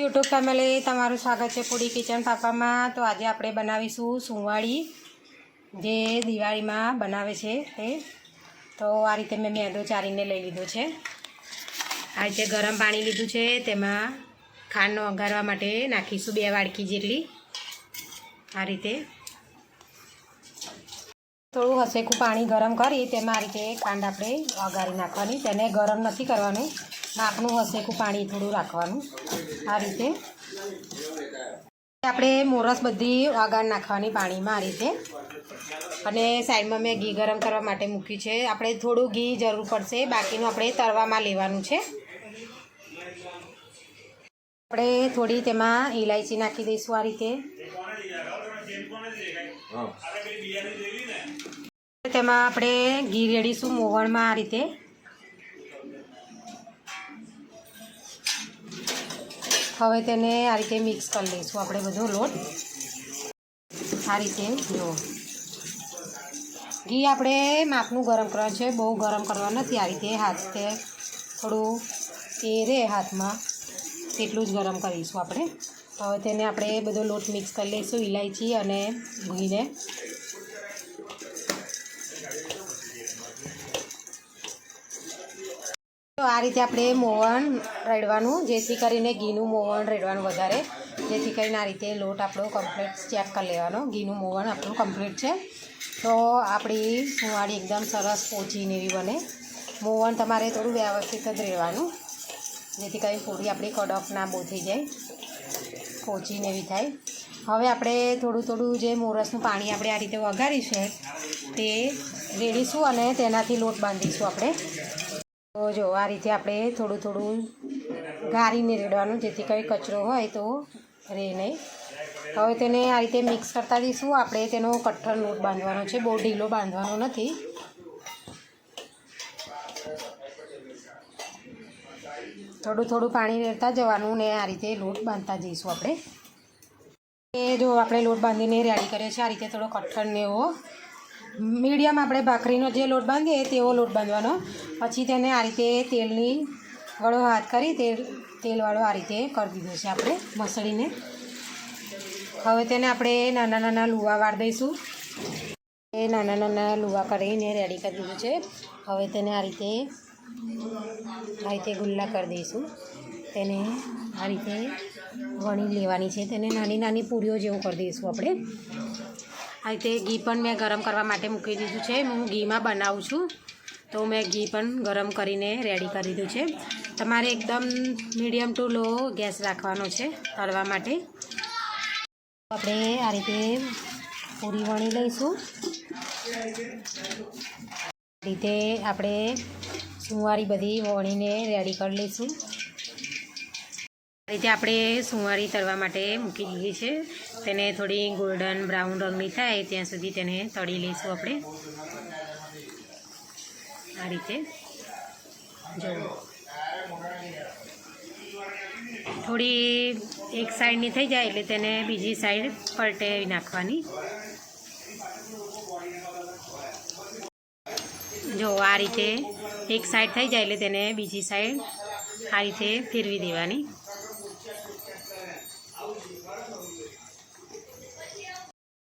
YouTube family તમારું સ્વાગત છે ફૂડી કિચન પાપામાં। તો આજે આપણે બનાવીશું સુંવાળી, જે દિવાળીમાં બનાવે છે તે। તો આ રીતે મેં મેંદો ચારીને લઈ લીધો છે। આ રીતે ગરમ પાણી લીધું છે, તેમાં ખાંડ વઘારવા માટે નાખીશું 2 વાડકી જેટલી। આ રીતે થોડું હસેકું પાણી ગરમ કરી તેમાં આ રીતે ખાંડ આપણે વઘારી નાખવાની। તેને ગરમ નથી કરવાનું, માપનું હસેકું પાણી થોડું રાખવાનું। આ રીતે આપણે મોરસ બધી વઘાર નાખવાની પાણીમાં આ રીતે। અને સાઈડમાં મેં ઘી ગરમ કરવા માટે મૂક્યું છે। આપણે થોડું ઘી જરૂર પડશે, બાકીનું આપણે તળવામાં લેવાનું છે। આપણે થોડી તેમાં ઇલાયચી નાખી દઈશું આ રીતે। તેમાં આપણે ઘી રેડીશું મોવણમાં આ રીતે। હવે તેને આ રીતે મિક્સ કરી લઈશું આપણે બધો લોટ આ રીતે। જો ઘી આપણે માપનું ગરમ કરવાનું છે, બહુ ગરમ કરવા નથી। આ રીતે હાથે થોડું એ રહે હાથમાં તેટલું જ ગરમ કરીશું આપણે। હવે તેને આપણે બધો લોટ મિક્સ કરી લઈશું ઇલાયચી અને ઘીને। તો આ રીતે આપણે મોવણ રેડવાનું, જેથી કરીને ઘીનું મોવણ રેડવાનું વધારે, જેથી કરીને આ રીતે લોટ આપણો કમ્પ્લીટ ચેક કરી લેવાનો। ઘીનું મોવણ આપણું કમ્પ્લીટ છે તો આપણી સુંવાળી એકદમ સરસ પોચીને એવી બને। મોવણ તમારે થોડું વ્યવસ્થિત જ રેડવાનું, જેથી કરીને પૂરી આપણી કડક ના બહુ થઈ જાય, પોચીને એવી થાય। હવે આપણે થોડું જે મોરસનું પાણી આપણે આ રીતે વઘાર્યું છે તે રેડીશું અને તેનાથી લોટ બાંધીશું આપણે। તો જો આ રીતે આપણે થોડું ગાળીને રેડવાનું, જેથી કંઈ કચરો હોય તો રહે નહીં। હવે તેને આ રીતે મિક્સ કરતા દઈશું। આપણે તેનો કઠણ લોટ બાંધવાનો છે, બહુ ઢીલો બાંધવાનો નથી। થોડું પાણી રેડતા જવાનું ને આ રીતે લોટ બાંધતા જઈશું આપણે। એ જો આપણે લોટ બાંધીને રેડી કરીએ છીએ આ રીતે, થોડો કઠણ ને એવો મીડિયમ આપણે ભાખરીનો જે લોટ બાંધીએ તેવો લોટ બાંધવાનો। પછી તેને આ રીતે તેલની વડો હાથ કરી તેલવાળો આ રીતે કરી દીધો છે આપણે મસળીને। હવે તેને આપણે નાના લુવા વાળી દઈશું। એ નાના લુવા કરીને રેડી કરી દીધું છે। હવે તેને આ રીતે ગુલ્લા કરી દઈશું। તેને આ રીતે વણી લેવાની છે, તેને નાની પૂરીઓ જેવું કરી દઈશું આપણે। આ રીતે ઘી પણ મેં ગરમ કરવા માટે મૂકી દીધું છે। હું ઘીમાં બનાવું છું, તો મેં ઘી પણ ગરમ કરીને રેડી કરી દીધું છે। તમારે એકદમ મીડિયમ ટુ લો ગેસ રાખવાનો છે તળવા માટે। આપણે આ રીતે પૂરી વણી લઈશું। આ રીતે આપણે સુંવાળી બધી વણીને રેડી કરી લઈશું। આ રીતે આપણે સુંવાળી તળવા માટે મૂકી દીધી છે। તેને થોડી ગોલ્ડન બ્રાઉન રંગની થાય ત્યાં સુધી તેને તળી લઈશું આપણે આ રીતે। જો થોડી એક સાઈડની થઈ જાય એટલે તેને બીજી સાઈડ પલટાવી નાખવાની। જો આ રીતે એક સાઈડ થઈ જાય એટલે તેને બીજી સાઈડ આ રીતે ફેરવી દેવાની।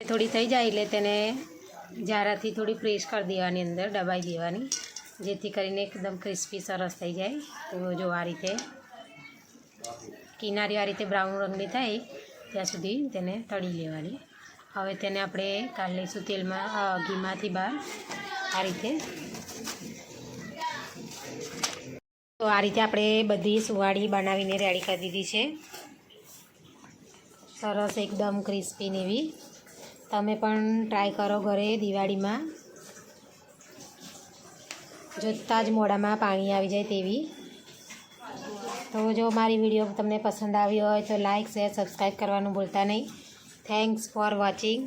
થોડી થઈ જાય એટલે તેને જારાથી થોડી પ્રેસ કરી દેવાની, અંદર દબાઈ દેવાની, જેથી કરીને એકદમ ક્રિસ્પી સરસ થઈ જાય। તો જો આ રીતે કિનારીઓ આ રીતે બ્રાઉન રંગની થાય ત્યાં સુધી તેને તળી લેવાની। હવે તેને આપણે કાઢી લઈશું ઘીમાંથી બહાર આ રીતે। તો આ રીતે આપણે બધી સુંવાળી બનાવીને રેડી કરી દીધી છે, સરસ એકદમ ક્રિસ્પી એવી। તમે પણ ટ્રાય કરો ઘરે દિવાળીમાં, જોતાં જ મોઢામાં પાણી આવી જાય તેવી। તો જો મારી વિડીયો તમને પસંદ આવી હોય તો લાઇક શેર સબસ્ક્રાઈબ કરવાનું ભૂલતા નહીં। Thanks for watching.